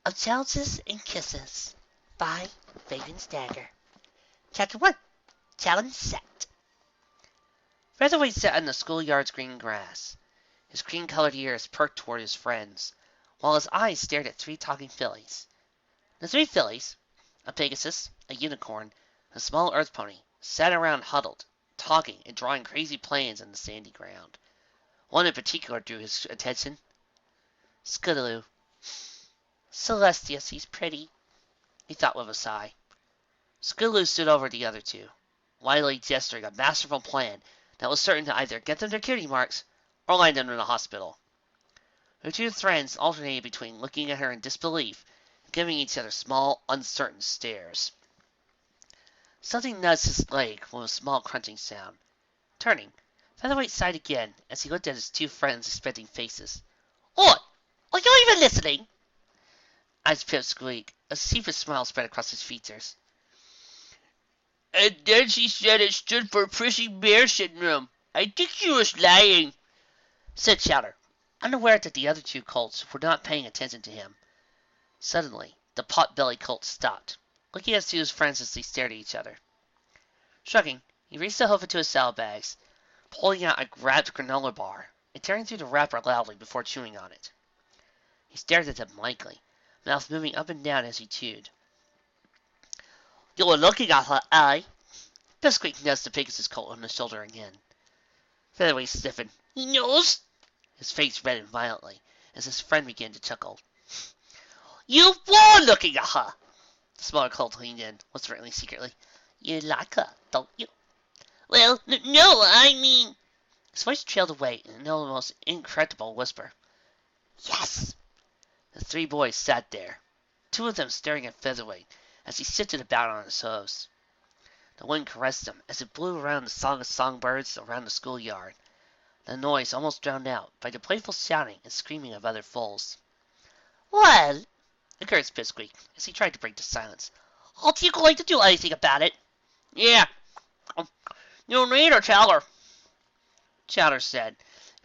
of Challenges and Kisses by Ravendagger. Chapter 1. Challenge Set. Featherweight sat on the schoolyard's green grass. His cream-colored ears perked toward his friends, while his eyes stared at 3 talking fillies. The 3 fillies, a Pegasus, a unicorn, and a small earth pony, sat around huddled, talking and drawing crazy plans on the sandy ground. One in particular drew his attention. Scootaloo. Celestia, she's pretty, he thought with a sigh. Scootaloo stood over the other 2, wildly gesturing a masterful plan that was certain to either get them their cutie marks or land them in the hospital. Her 2 friends alternated between looking at her in disbelief and giving each other small, uncertain stares. Something nudged his leg with a small crunching sound. Turning, Featherweight sighed again as he looked at his 2 friends' expecting faces. "Oi! Are you even listening?" Eyes Pip squeaked. A sheepish smile spread across his features. "And then she said it stood for Prissy Bear Syndrome. I think she was lying," said Chowder, unaware that the other 2 colts were not paying attention to him. Suddenly, the pot-bellied colt stopped, looking at his friends as they stared at each other. Shrugging, he reached the hoof into his saddlebags, pulling out a wrapped granola bar and tearing through the wrapper loudly before chewing on it. He stared at them blankly, mouth moving up and down as he chewed. "You were looking at her, eh?" Biscuit nudged the Pegasus colt on the shoulder again. Featherweight stiffened. "He knows?" His face reddened violently as his friend began to chuckle. "You were looking at her!" The smaller colt leaned in, whispering secretly. "You like her, don't you?" "Well, no, I mean..." His voice trailed away in an almost incredible whisper. "Yes!" The 3 boys sat there, 2 of them staring at Featherweight as he shifted about on his hooves. The wind caressed him as it blew around the song of songbirds around the schoolyard, the noise almost drowned out by the playful shouting and screaming of other foals. "Well," encouraged Pipsqueak as he tried to break the silence, "aren't you going to do anything about it?" "Yeah, you need to tell her," Chowder said,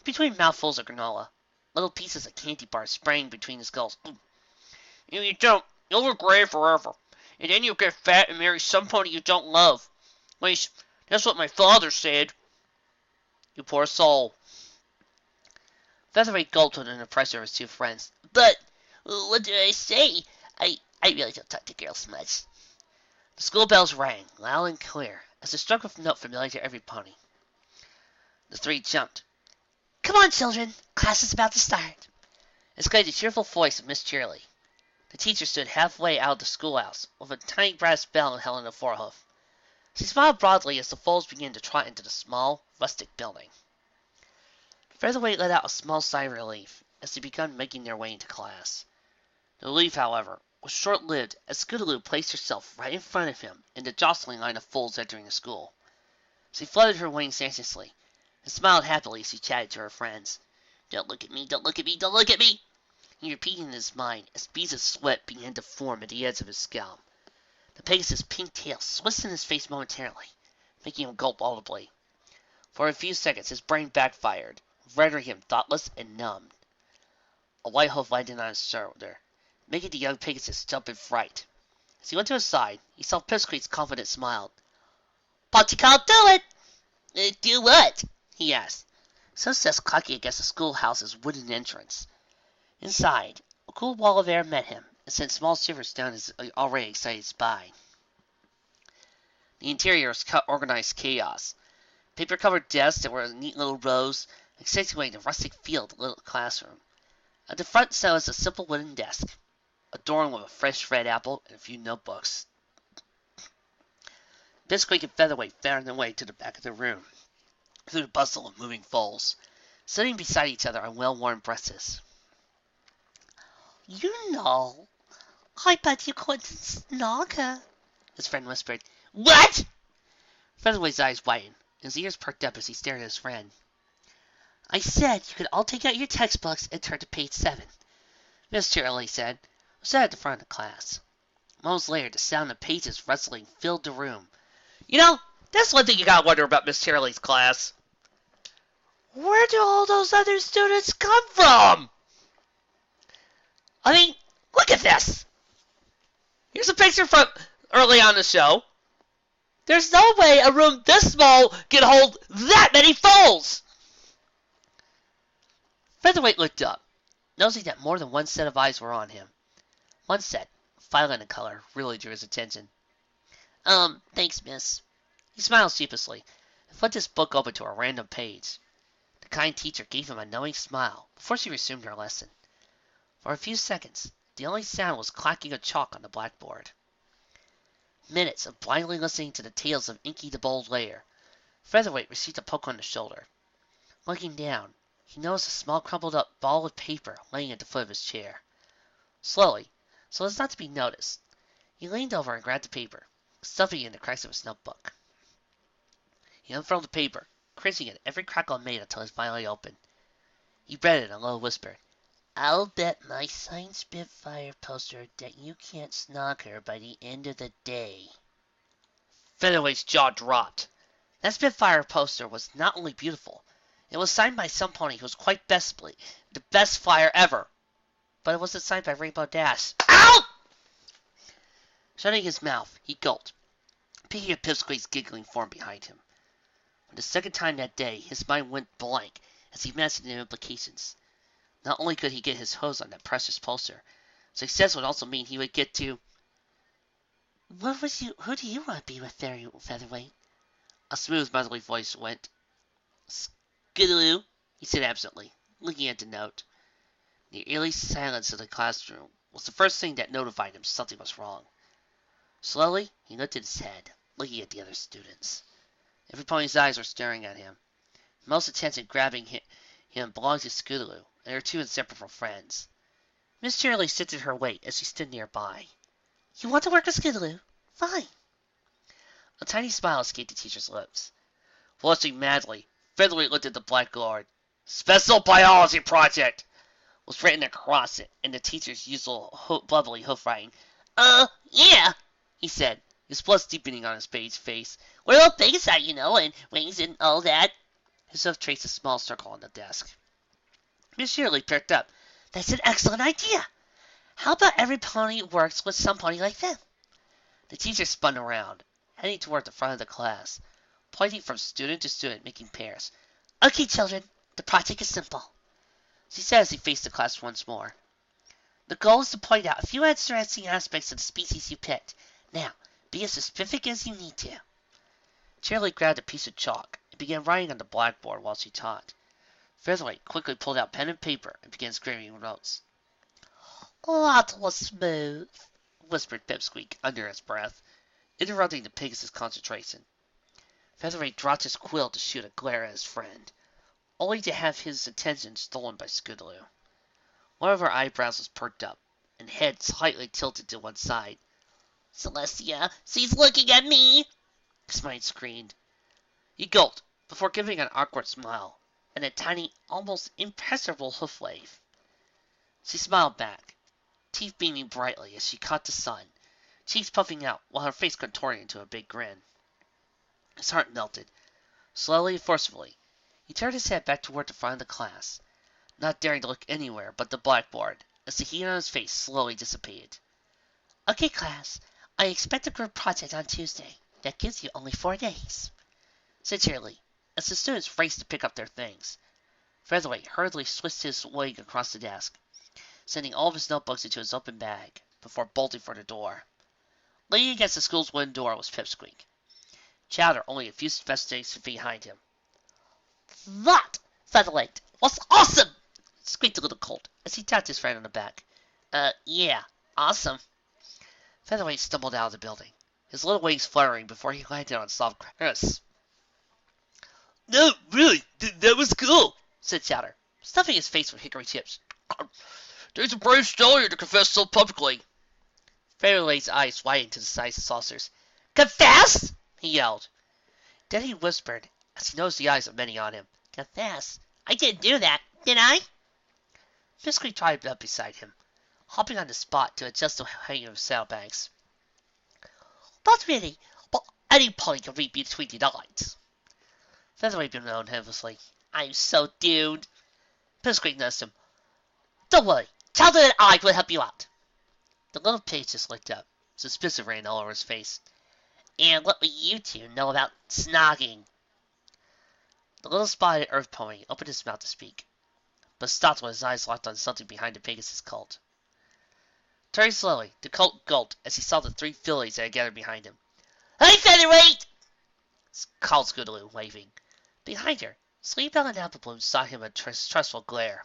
between mouthfuls of granola. Little pieces of candy bars sprang between his gulls. "If you don't, you'll regret it forever. And then you'll get fat and marry some pony you don't love. At least, that's what my father said." "You poor soul." Featherweight gulped under the pressure of his 2 friends. "But, what did I say? I really don't talk to girls much." The school bells rang, loud and clear, as they struck a note familiar to every pony. The 3 jumped. "Come on, children. Class is about to start," exclaimed the cheerful voice of Miss Cheerily. The teacher stood halfway out of the schoolhouse, with a tiny brass bell held in a forehoof. She smiled broadly as the foals began to trot into the small, rustic building. Featherweight let out a small sigh of relief as they began making their way into class. The relief, however, was short-lived as Scootaloo placed herself right in front of him in the jostling line of foals entering the school. She fluttered her wings anxiously and smiled happily as she chatted to her friends. "Don't look at me, don't look at me, don't look at me," he repeated in his mind as beads of sweat began to form at the edge of his scalp. The Pegasus' pink tail swished in his face momentarily, making him gulp audibly. For a few seconds his brain backfired, rendering him thoughtless and numbed. A white hoof landed on his shoulder, making the young Pegasus jump in fright. As he went to his side, he saw Pipsqueak's confident smile. "But you can't do it!" "Do what?" he asked, sunsets clocking against the schoolhouse's wooden entrance. Inside, a cool wall of air met him and sent small shivers down his already excited spine. The interior was organized chaos. Paper-covered desks that were in neat little rows, accentuating the rustic feel of the little classroom. At the front sat was a simple wooden desk, adorned with a fresh red apple and a few notebooks. Bisqueak and Featherweight found their way to the back of the room, through the bustle of moving foals, sitting beside each other on well-worn breasts. "You know, I bet you couldn't snog her," his friend whispered. "What?" Featherweight's eyes widened, and his ears perked up as he stared at his friend. "I said you could all take out your textbooks and turn to page 7, Miss Cheerily said, who sat at the front of the class. Moments later, the sound of pages rustling filled the room. "You know, that's one thing you gotta wonder about Miss Cheerily's class. Where do all those other students come from? I mean, look at this!" Here's a picture from early on the show. There's no way a room this small can hold that many foals. Featherweight looked up, noticing that more than one set of eyes were on him. One set, violet in color, really drew his attention. Thanks, miss. He smiled sheepishly and flipped his book open to a random page. The kind teacher gave him a knowing smile before she resumed her lesson. For a few seconds, the only sound was clacking of chalk on the blackboard. Minutes of blindly listening to the tales of Inky the Bold Layer. Featherweight received a poke on the shoulder. Looking down, he noticed a small crumpled up ball of paper laying at the foot of his chair. Slowly, so as not to be noticed, he leaned over and grabbed the paper, stuffing it in the cracks of his notebook. He unfurled the paper, cringing at every crackle it made until it finally opened. He read in a low whisper, "I'll bet my signed Spitfire poster that you can't snog her by the end of the day." Featherweight's jaw dropped. That Spitfire poster was not only beautiful, it was signed by some pony who was quite bestly the best flyer ever. But it wasn't signed by Rainbow Dash. Ow! Shutting his mouth, he gulped, peeking at Pipsqueak's giggling form behind him. For the second time that day, his mind went blank as he imagined the implications. Not only could he get his hose on that precious poster, success would also mean he would get to... Who do you want to be with, Featherweight? A smooth, motherly voice went. Scootaloo, he said absently, looking at the note. The eerie silence of the classroom was the first thing that notified him something was wrong. Slowly, he lifted his head, looking at the other students. Every pony's eyes were staring at him. Most attention grabbing him belonged to Scootaloo and her two inseparable friends. Miss Shirley shifted her weight as she stood nearby. You want to work with Scootaloo? Fine. A tiny smile escaped the teacher's lips. Flushing madly, Featherweight looked at the blackboard. Special Biology Project was written across it in the teacher's usual bubbly hoof-writing. Yeah, he said, his blood deepening on his beige face. What about things that, and wings and all that? His hoof traced a small circle on the desk. Miss Shirley perked up. That's an excellent idea. How about every pony works with some pony like them? The teacher spun around, heading toward the front of the class, pointing from student to student, making pairs. Okay, children, the project is simple, she said as he faced the class once more. The goal is to point out a few interesting aspects of the species you picked. Now, be as specific as you need to. Shirley grabbed a piece of chalk and began writing on the blackboard while she taught. Featherweight quickly pulled out pen and paper and began scribbling notes. That was smooth, whispered Pipsqueak under his breath, interrupting the Pegasus' concentration. Featherweight dropped his quill to shoot a glare at his friend, only to have his attention stolen by Scootaloo. One of her eyebrows was perked up, and head slightly tilted to one side. Celestia, she's looking at me! His mind screamed. He gulped, before giving an awkward smile, and a tiny, almost imperceptible hoof wave. She smiled back, teeth beaming brightly as she caught the sun, cheeks puffing out while her face contorted into a big grin. His heart melted. Slowly and forcefully, he turned his head back toward the front of the class, not daring to look anywhere but the blackboard, as the heat on his face slowly dissipated. Okay, class, I expect a group project on Tuesday. That gives you only 4 days, said Shirley, as the students raced to pick up their things. Featherweight hurriedly switched his leg across the desk, sending all of his notebooks into his open bag, before bolting for the door. Leaning against the school's wooden door was Pipsqueak. Chowder only a few feet behind him. That, Featherweight, was awesome! Squeaked the little colt, as he tapped his friend on the back. Yeah, awesome. Featherweight stumbled out of the building, his little wings fluttering before he landed on soft grass. No, really, that was cool, said Chowder, stuffing his face with hickory chips. Takes a brave stallion to confess so publicly. Featherweight's eyes widened to the size of saucers. Confess? He yelled. Then he whispered, as he noticed the eyes of many on him. Confess? I didn't do that, did I? Pipsqueak trotted up beside him, hopping on the spot to adjust the hanging of his saddlebags. Not really, but any pony can read between the lines. Featherweight bemoaned helplessly. I'm so doomed. Pipsqueak nursed him. Don't worry, Chowder and I will help you out. The little page just looked up, Suspicion ran all over his face. And what will you two know about snogging? The little spotted earth pony opened his mouth to speak, but stopped when his eyes locked on something behind the Pegasus cult. Turning slowly, the cult gulped as he saw the 3 fillies that had gathered behind him. "Hey, Featherweight!" called Scootaloo, waving. Behind her, Sleepbell and Applebloom saw him a trustful glare.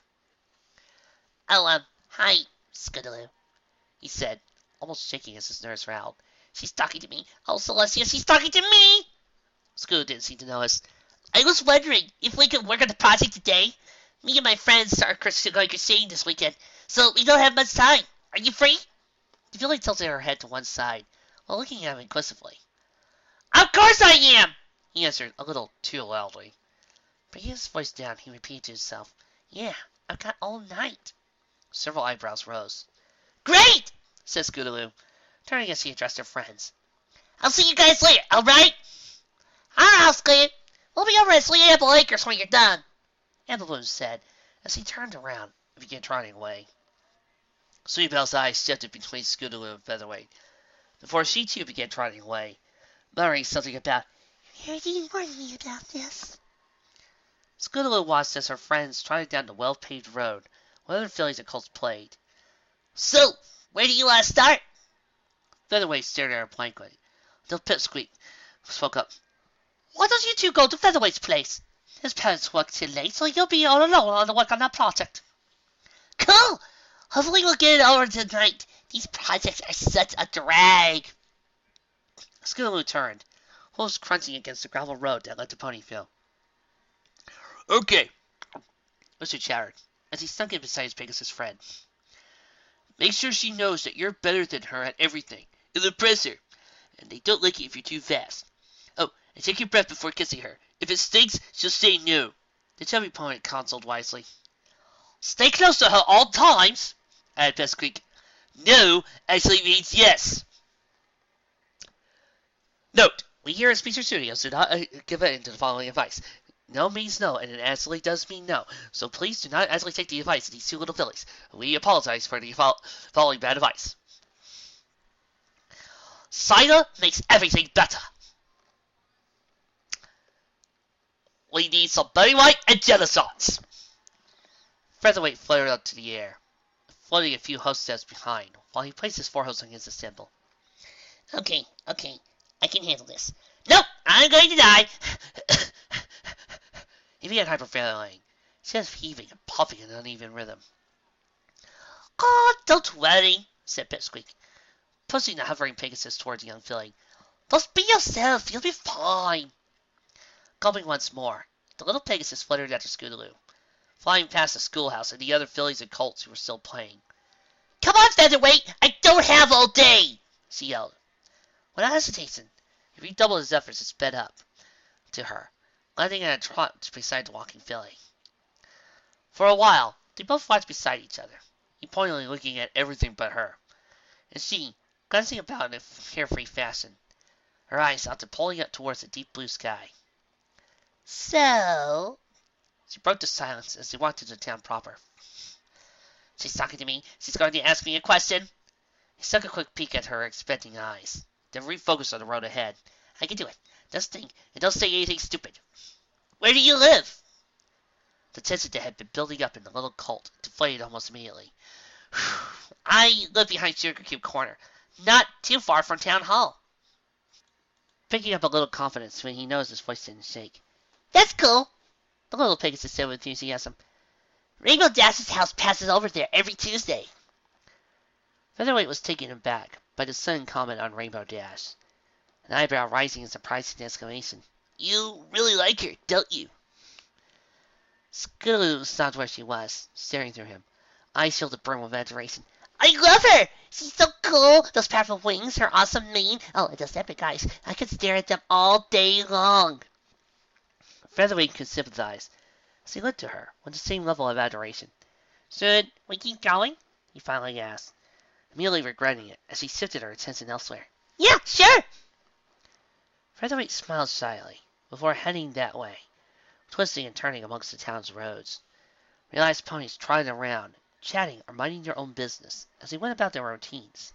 "Oh, hi, Scootaloo," he said, almost shaking as his nerves rattled. "She's talking to me. Oh, Celestia, she's talking to me!" Scootaloo didn't seem to notice. "I was wondering if we could work on the project today. Me and my friends are going crusading this weekend, so we don't have much time. Are you free?" The filly tilted her head to one side, while looking at him inquisitively. "Of course I am!" he answered, a little too loudly. Bringing his voice down, he repeated to himself, "Yeah, I've got all night." Several eyebrows rose. "Great!" said Scootaloo, turning as he addressed her friends. "I'll see you guys later, alright?" "Alright, Squid. We'll be over at Sweet Apple Acres when you're done," Applebloom said, as he turned around and began trotting away. Sweetbell's eyes shifted between Scootaloo and Featherweight, before she too began trotting away, muttering something about, "You didn't warn me about this." Scootaloo watched as her friends trotted down the well-paved road, while other fillies and colts played. "So, where do you want to start?" Featherweight stared at her blankly, until Pipsqueak spoke up. "Why don't you two go to Featherweight's place? His parents work till late, so you'll be all alone on the work on that project." "Cool! Hopefully we'll get it over tonight. These projects are such a drag." Scootaloo turned, hooves crunching against the gravel road that led to Ponyville. "Okay," Mr. chattered, as he sunk in beside his Pegasus friend. "Make sure she knows that you're better than her at everything, and impress her, and they don't like it if you're too fast. Oh, and take your breath before kissing her. If it stinks, she'll say no." The chubby pony counseled wisely. "Stay close to her all times," added Pipsqueak. "No actually means yes." Note: we here at Speedster Studios do not give in to the following advice. No means no, and it actually does mean no. So please do not actually take the advice of these 2 little fillies. We apologize for the following bad advice. Cider makes everything better. We need some Berry White and Gelatons. Featherweight flared up to the air, floating a few host steps behind, while he placed his forehost against the symbol. Okay, I can handle this. Nope, I'm going to die. He began hyperventilating, his chest heaving and puffing in an uneven rhythm. "Oh, don't worry," said Pipsqueak, pushing the hovering Pegasus towards the young filly. "Just be yourself, you'll be fine." Gulping once more, the little Pegasus fluttered after Scootaloo, flying past the schoolhouse and the other fillies and colts who were still playing. "Come on, Featherweight, I don't have all day," she yelled. Without hesitation, he redoubled his efforts and sped up to her, landing in a trot beside the walking filly. For a while, they both watched beside each other, he pointedly looking at everything but her, and she, glancing about in a carefree fashion, her eyes often pulling up towards the deep blue sky. "So," she broke the silence as they walked into the town proper. "She's talking to me. She's going to ask me a question." He took a quick peek at her expecting eyes, then refocused on the road ahead. "I can do it. Just think, and don't say anything stupid. Where do you live?" The tension that had been building up in the little colt deflated almost immediately. "I live behind Sugar Cube Corner, not too far from Town Hall." Picking up a little confidence when he noticed his voice didn't shake. "That's cool," the little Pegasus said with enthusiasm. "Rainbow Dash's house passes over there every Tuesday." Featherweight was taken aback by the sudden comment on Rainbow Dash, an eyebrow rising in surprising exclamation. "You really like her, don't you?" Scootaloo stopped where she was, staring through him, eyes filled to brim with adoration. "I love her! She's so cool! Those powerful wings, her awesome mane, oh, and those epic eyes. I could stare at them all day long." Featherweight could sympathize, as he looked to her with the same level of adoration. "Should we keep going?" he finally asked, immediately regretting it as he shifted her attention elsewhere. "Yeah, sure!" Featherweight smiled shyly before heading that way, twisting and turning amongst the town's roads. Realized ponies trotted around, chatting or minding their own business as they went about their routines.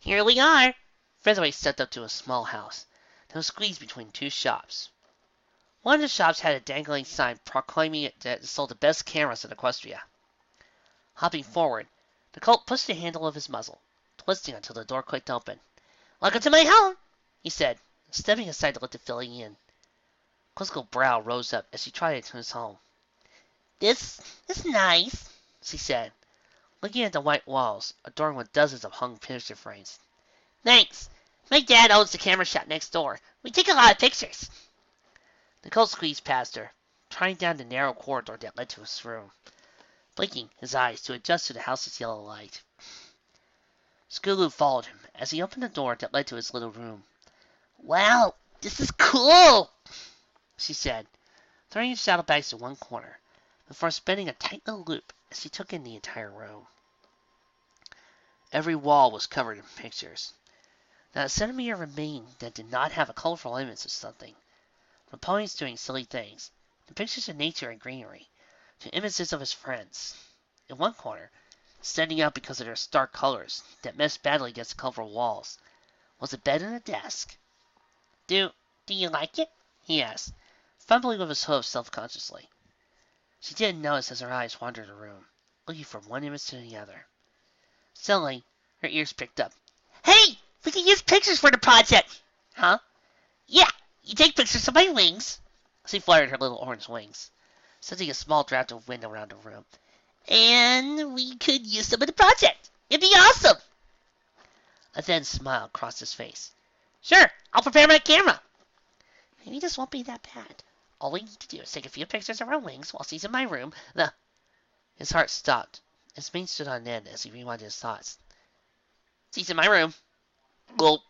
Here we are. Featherweight stepped up to a small house that was squeezed between two shops. One of the shops had a dangling sign proclaiming it that it sold the best cameras in Equestria. Hopping forward, the colt pushed the handle of his muzzle, twisting until the door clicked open. "Welcome to my home," he said, stepping aside to let the filly in. Quizzica's brow rose up as she tried into his home. "This is nice," she said, looking at the white walls, adorned with dozens of hung picture frames. "Thanks. My dad owns the camera shop next door. We take a lot of pictures." The colt squeezed past her, trying down the narrow corridor that led to his room, blinking his eyes to adjust to the house's yellow light. Scootaloo followed him as he opened the door that led to his little room. "Wow, this is cool," she said, throwing his saddlebags to one corner, before spinning a tight little loop as she took in the entire room. Every wall was covered in pictures. Not a centimeter remained that did not have a colorful image of something, from ponies doing silly things, to pictures of nature and greenery, to images of his friends. In one corner, standing out because of their stark colors that meshed badly against the colorful walls, was a bed and a desk. Do you like it?" he asked, fumbling with his hooves self-consciously. She didn't notice as her eyes wandered the room, looking from one image to the other. Suddenly, her ears picked up. "Hey, we can use pictures for the project!" "Huh?" "Yeah, you take pictures of my wings." She fluttered her little orange wings, sending a small draft of wind around the room. "And we could use them in the project. It'd be awesome." A thin smile crossed his face. "Sure, I'll prepare my camera." "Maybe this won't be that bad. All we need to do is take a few pictures of our wings while she's in my room. His heart stopped. His mane stood on end as he rewinded his thoughts. "She's in my room." Gulp.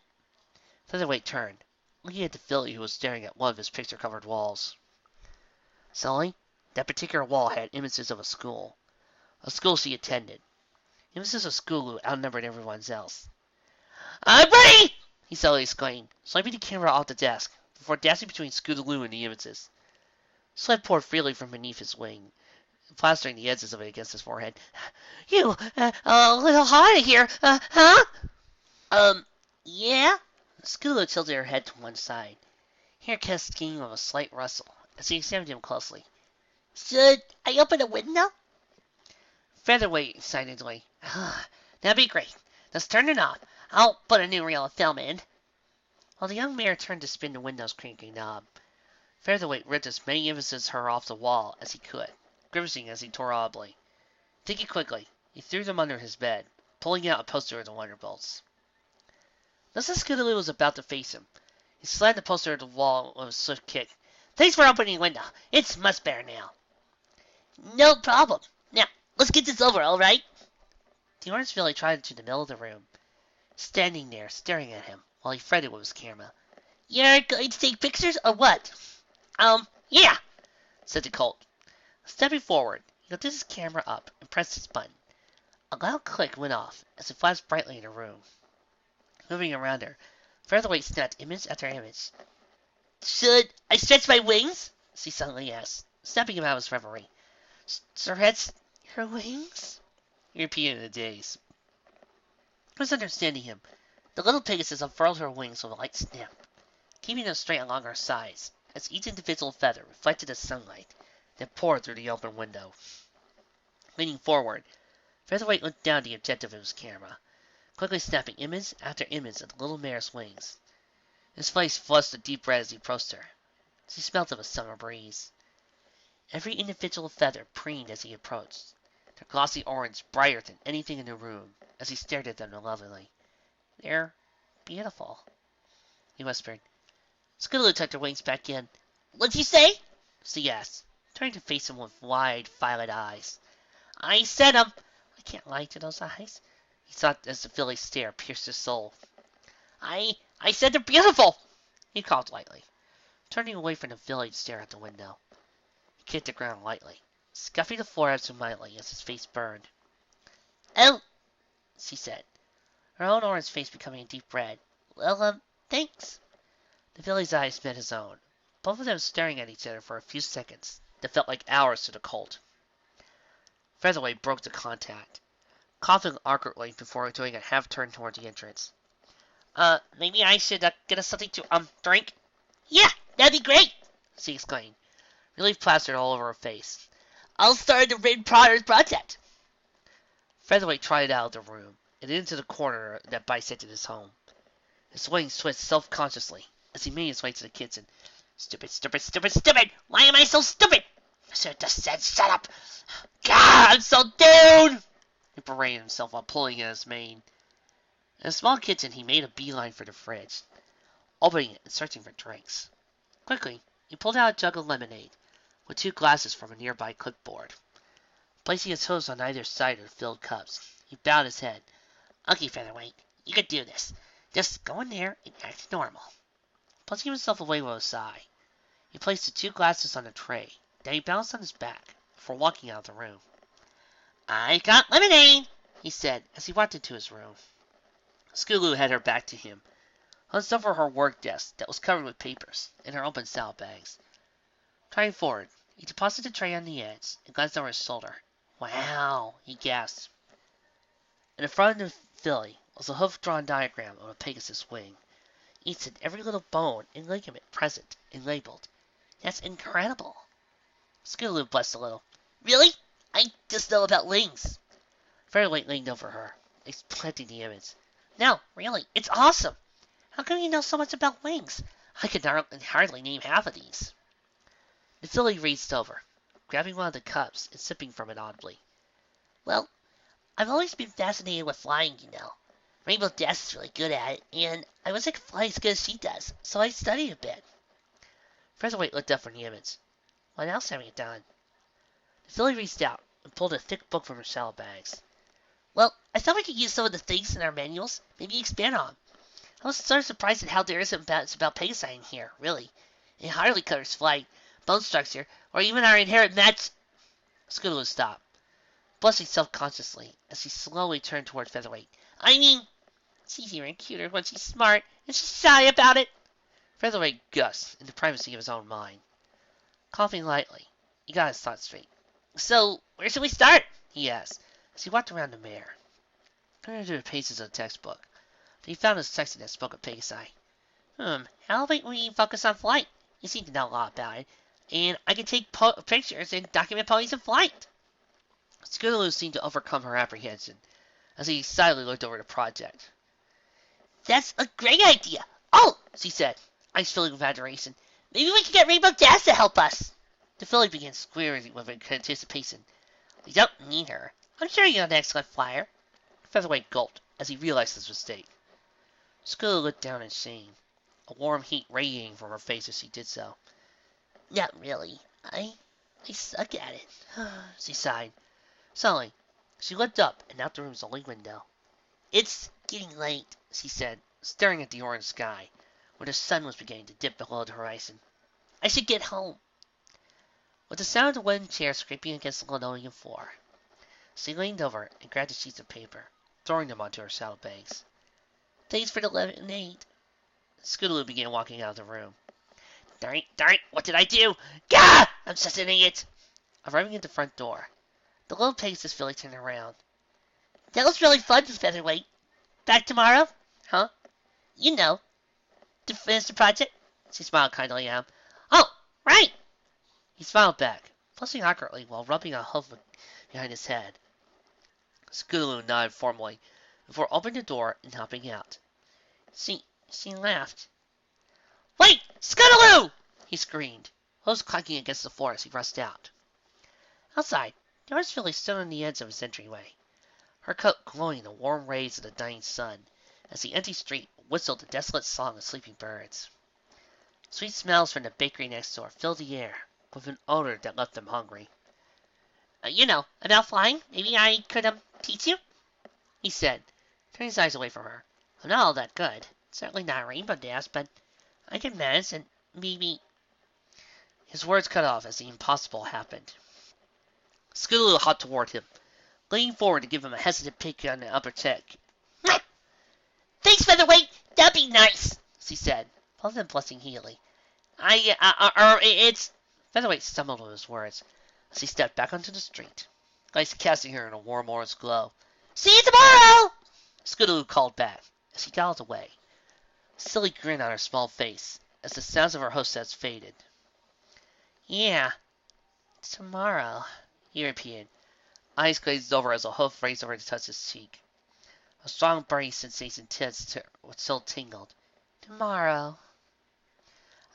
Featherweight turned, looking at the filly who was staring at one of his picture-covered walls. Suddenly, that particular wall had images of a school she attended. Images of Scootaloo outnumbered everyone else. "I'm ready!" he suddenly exclaimed, swiping the camera off the desk, before dashing between Scootaloo and the images. Sweat poured freely from beneath his wing, plastering the edges of it against his forehead. "You, a little hot in here, huh?" Yeah?" Scootaloo tilted her head to one side, hair cascading with a slight rustle as he examined him closely. "Should I open the window?" Featherweight excitedly. "That'd be great. Let's turn it off. I'll put a new reel of film in." While the young mare turned to spin the window's cranking knob, Featherweight ripped as many images of her off the wall as he could, grimacing as he tore audibly. Thinking quickly, he threw them under his bed, pulling out a poster of the Wonderbolts. Just as Scootaloo was about to face him, he slammed the poster to the wall with a swift kick. "Thanks for opening the window. It's much better now." "No problem. Now, let's get this over, all right?" The orange filly trotted to the middle of the room, standing there staring at him while he fretted with his camera. "You're going to take pictures, or what?" Yeah," said the colt. Stepping forward, he lifted his camera up and pressed his button. A loud click went off as it flashed brightly in the room. Moving around her, Featherweight snapped image after image. "Should I stretch my wings?" she suddenly asked, snapping him out of his reverie. "Stretch your wings?" he repeated in a daze. Misunderstanding him, the little Pegasus unfurled her wings with a light snap, keeping them straight along her sides, as each individual feather reflected the sunlight that poured through the open window. Leaning forward, Featherweight looked down the objective of his camera, quickly snapping image after image of the little mare's wings. His face flushed a deep red as he approached her. She smelt of a summer breeze. Every individual feather preened as he approached, their glossy orange brighter than anything in the room, as he stared at them lovingly. "They're beautiful," he whispered. Scootaloo tucked her wings back in. "What'd you say?" she asked, turning to face him with wide, violet eyes. "I said, I can't lie to those eyes," he thought as the filly's stare pierced his soul. I said they're beautiful," he called lightly, turning away from the filly to stare out the window. He kicked the ground lightly, scuffing the floor absentmindedly as his face burned. "Oh," she said, her own orange face becoming a deep red. "Well, thanks." The filly's eyes met his own, both of them staring at each other for a few seconds that felt like hours to the colt. Featherweight broke the contact, coughing awkwardly before doing a half-turn toward the entrance. Maybe I should get us something to drink. Yeah, that'd be great, she exclaimed. Relief plastered all over her face. I'll start the Red Potter's project. Featherweight trotted out of the room and into the corner that bisected his home. His wings twitched self-consciously as he made his way to the kitchen. Stupid, stupid, stupid, stupid! Why am I so stupid? I should have just said shut up. God, I'm so doomed! He berated himself while pulling at his mane. In a small kitchen, he made a beeline for the fridge, opening it and searching for drinks. Quickly, he pulled out a jug of lemonade, with 2 glasses from a nearby clipboard. Placing his hose on either side of the filled cups, he bowed his head. Okay, Featherweight, you can do this. Just go in there and act normal. Pushing himself away with a sigh, he placed the 2 glasses on a tray. Then he balanced on his back before walking out of the room. I got lemonade, he said as he walked into his room. Scootaloo had her back to him, hunched over her work desk that was covered with papers and her open salad bags. Turning forward, he deposited the tray on the edge and glanced over his shoulder. Wow, he gasped. In the front of the filly was a hoof-drawn diagram of a Pegasus wing, each and every little bone and ligament present and labeled. That's incredible. Scootaloo blushed a little. Really? I just know about wings. Featherweight leaned over her, explanting the image. No, really, it's awesome. How come you know so much about wings? I could hardly name half of these. The filly reached over, grabbing one of the cups and sipping from it audibly. Well, I've always been fascinated with flying, you know. Rainbow Dash is really good at it, and I wish I could fly as good as she does, so I studied a bit. Featherweight looked up from the image. What else have you done? The filly reached out and pulled a thick book from her salad bags. Well, I thought we could use some of the things in our manuals, maybe expand on them. I was sort of surprised at how there isn't about Pegasi in here, really. It hardly covers flight, bone structure, or even our inherent match. Scootaloo stopped, blushing self-consciously as he slowly turned toward Featherweight. I mean, she's even cuter when she's smart, and she's shy about it. Featherweight gushed in the privacy of his own mind. Coughing lightly, he got his thoughts straight. So, where should we start? He asked, as he walked around the mare. Turning to the pages of the textbook, he found a section that spoke of Pegasi. How about we focus on flight? You seem to know a lot about it, and I can take pictures and document ponies in flight. Scootaloo seemed to overcome her apprehension as he silently looked over the project. That's a great idea. Oh, she said, eyes filling with adoration. Maybe we can get Rainbow Dash to help us. The filly began squealing with anticipation. We don't need her. I'm sure you're an excellent flyer. Featherweight gulped as he realized his mistake. Scootaloo looked down in shame, a warm heat radiating from her face as she did so. Not really. I suck at it. She sighed. Suddenly, she looked up and out the room's only window. It's getting late, she said, staring at the orange sky, where the sun was beginning to dip below the horizon. I should get home. With the sound of the wooden chair scraping against the linoleum floor, she leaned over and grabbed the sheets of paper, throwing them onto her saddlebags. Thanks for the lemonade. Scootaloo began walking out of the room. Darn, what did I do? Gah! I'm such an idiot. Arriving at the front door, the little Pegasus filly turned around. That was really fun, Featherweight. Back tomorrow? Huh? You know, to finish the project? She smiled kindly at him. Oh, right! He smiled back, blushing awkwardly while rubbing a hoof behind his head. Scootaloo nodded formally before opening the door and hopping out. She laughed. Wait! Scootaloo! He screamed, hose clacking against the floor as he rushed out. Outside, the orange filly stood on the edge of his entryway, her coat glowing in the warm rays of the dying sun as the empty street whistled the desolate song of sleeping birds. Sweet smells from the bakery next door filled the air with an odor that left them hungry. You know, about flying, maybe I could, teach you? He said, turning his eyes away from her. I'm not all that good. Certainly not a Rainbow Dash, but I can manage and maybe... His words cut off as the impossible happened. Scootaloo hopped toward him, leaning forward to give him a hesitant pick on the upper cheek. Thanks, Featherweight! That'd be nice, she said, both of them blushing heatedly. It's... Featherweight stumbled on his words as he stepped back onto the street, eyes casting her in a warm orange glow. See you tomorrow! Scootaloo called back as he galloped away, a silly grin on her small face as the sounds of her hostess faded. Yeah, tomorrow, he repeated, eyes glazed over as a hoof raised over to touch his cheek. A strong burning sensation still tingled. Tomorrow.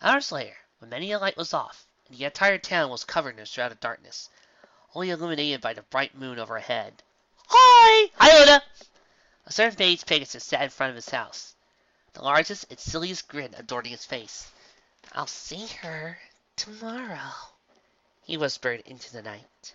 Hours later, when many a light was off, and the entire town was covered in a shroud of darkness, only illuminated by the bright moon overhead. Hi! Hi, Luna! A certain beige Pegasus sat in front of his house, the largest and silliest grin adorning his face. I'll see her tomorrow, he whispered into the night.